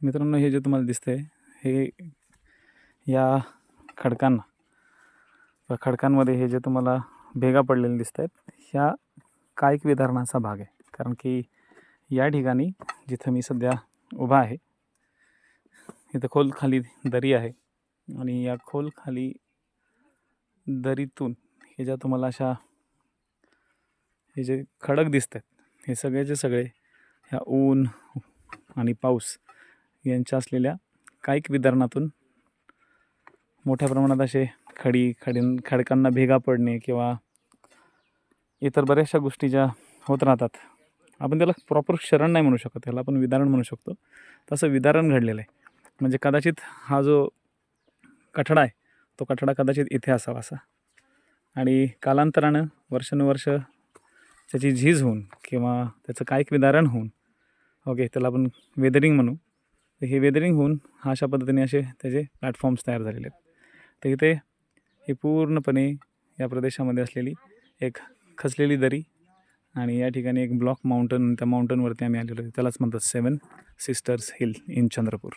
मित्रांनो, हे जे तुम्हाला दिसतंय हे या खडकांमध्ये हे जे तुम्हाला भेगा पडलेले दिसत आहेत, ह्या कायिक विदारणाचा भाग आहे. कारण की या ठिकाणी जिथं मी सध्या उभा आहे इथं खोल खाली दरी आहे आणि या खोल खाली दरीतून हे ज्या तुम्हाला अशा हे जे खडक दिसत आहेत हे सगळेचे सगळे ह्या ऊन आणि पाऊस यांच्या असलेल्या कायिक विदारणातून मोठ्या प्रमाणात असे खडकांना भेगा पडणे किंवा इतर बऱ्याचशा गोष्टी ज्या होत राहतात. आपण त्याला प्रॉपर क्षरण नाही म्हणू शकत, त्याला आपण विदारण म्हणू शकतो. तसं विदारण घडलेलं आहे. म्हणजे कदाचित हा जो कठडा आहे तो कठडा कदाचित इथे असावा असा, आणि कालांतरानं वर्षानुवर्ष त्याची झीज होऊन किंवा त्याचं कायिक विदारण होऊन त्याला आपण वेदरिंग म्हणू. तर हे वेदरिंग होऊन अशा पद्धतीने असे त्याचे प्लॅटफॉर्म्स तयार झालेले आहेत. तर इथे ही पूर्णपणे या प्रदेशामध्ये असलेली एक खचलेली दरी आणि या ठिकाणी एक ब्लॉक माउंटन, त्या माउंटनवरती आम्ही आलेलो आहे. त्यालाच म्हणतात 7 सिस्टर्स हिल इन चंद्रपूर.